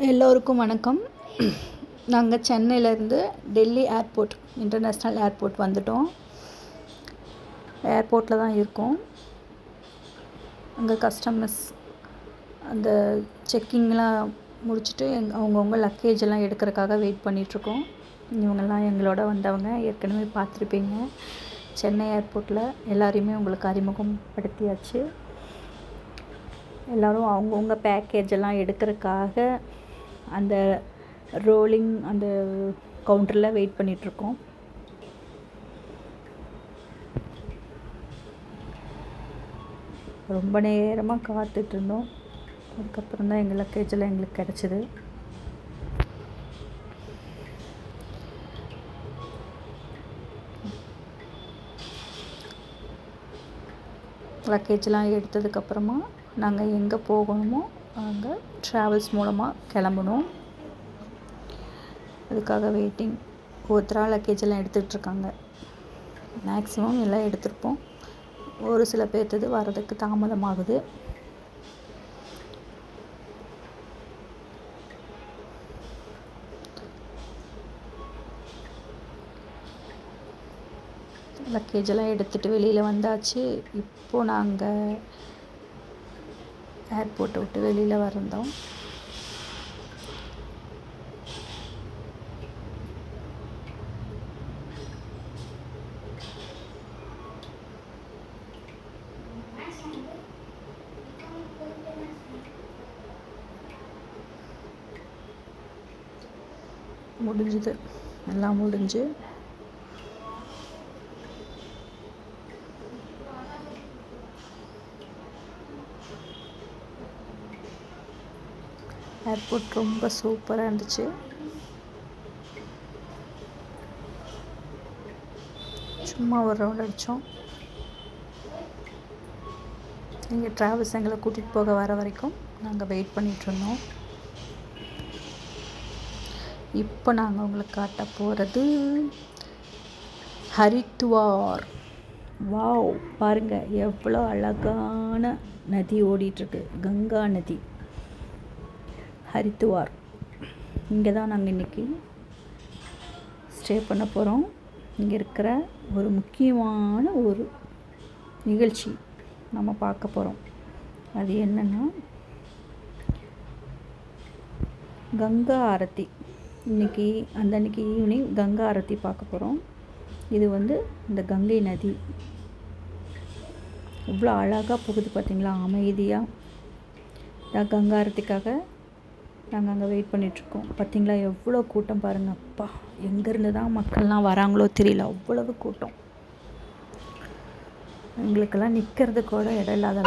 எல்லோருக்கும் வணக்கம். நாங்கள் சென்னையிலேருந்து டெல்லி ஏர்போர்ட், இன்டர்நேஷ்னல் ஏர்போர்ட் வந்துட்டோம். ஏர்போர்ட்டில் தான் இருக்கோம். அங்கே கஸ்டமர்ஸ் அந்த செக்கிங்லாம் முடிச்சுட்டு அவங்கவுங்க லக்கேஜ் எல்லாம் எடுக்கிறதுக்காக வெயிட் பண்ணிகிட்ருக்கோம். இவங்கெல்லாம் எங்களோட வந்தவங்க, ஏற்கனவே பார்த்துருப்பீங்க. சென்னை ஏர்போர்ட்டில் எல்லாரையுமே உங்களுக்கு அறிமுகப்படுத்தியாச்சு. எல்லோரும் அவங்கவுங்க பேக்கேஜ் எல்லாம் எடுக்கிறதுக்காக அந்த ரோலிங் அந்த கவுண்டரில் வெயிட் பண்ணிகிட்ருக்கோம். ரொம்ப நேரமாக காத்துட்ருந்தோம். அதுக்கப்புறம் தான் எங்கள் லக்கேஜெல்லாம் எங்களுக்கு கிடச்சிது. லக்கேஜெலாம் எடுத்ததுக்கப்புறமா நாங்கள் எங்கே போகணுமோ அங்கே ட்ராவல்ஸ் மூலமாக கிளம்பணும். அதுக்காக வெயிட்டிங். ஒவ்வொருத்தராக லக்கேஜெல்லாம் எடுத்துகிட்ருக்காங்க. மேக்ஸிமம் எல்லாம் எடுத்திருப்போம். ஒரு சில பேர்த்தது வர்றதுக்கு தாமதமாகுது. லக்கேஜெல்லாம் எடுத்துகிட்டு வெளியில் வந்தாச்சு. இப்போது நாங்கள் ஏர்போர்ட்டை விட்டு வெளியில் வந்தோம். முடிஞ்சுது, எல்லாம் முடிஞ்சு ஏர்போர்ட் ரொம்ப சூப்பராக இருந்துச்சு. சும்மா ஒரு ரவுண்ட் அடித்தோம். எங்கள் ட்ராவல்ஸ் எங்களை கூட்டிகிட்டு போக வர வரைக்கும் நாங்கள் வெயிட் பண்ணிகிட்ருந்தோம். இப்போ நாங்கள் உங்களுக்கு காட்ட போகிறது ஹரித்துவார். வாவ், பாருங்கள் எவ்வளோ அழகான நதி ஓடிட்டுருக்கு, கங்கா நதி. ஹரித்துவார், இங்கே தான் நாங்கள் இன்றைக்கி ஸ்டே பண்ண போகிறோம். இங்கே இருக்கிற ஒரு முக்கியமான ஒரு நிகழ்ச்சி நம்ம பார்க்க போகிறோம். அது என்னென்னா கங்கா ஆரத்தி. அன்றைக்கி ஈவினிங் கங்கா ஆரத்தி பார்க்க போகிறோம். இது இந்த கங்கை நதி இவ்வளோ அழகாக போகுது பார்த்திங்களா, அமைதியாக. கங்கா ஆரத்திக்காக நாங்கள் அங்கே வெயிட் பண்ணிகிட்ருக்கோம். பார்த்திங்களா எவ்வளோ கூட்டம் பாருங்கள். அப்பா, எங்கேருந்து தான் மக்கள்லாம் வராங்களோ தெரியல, அவ்வளவு கூட்டம். எங்களுக்கெல்லாம் நிற்கிறது கூட இடம் இல்லாத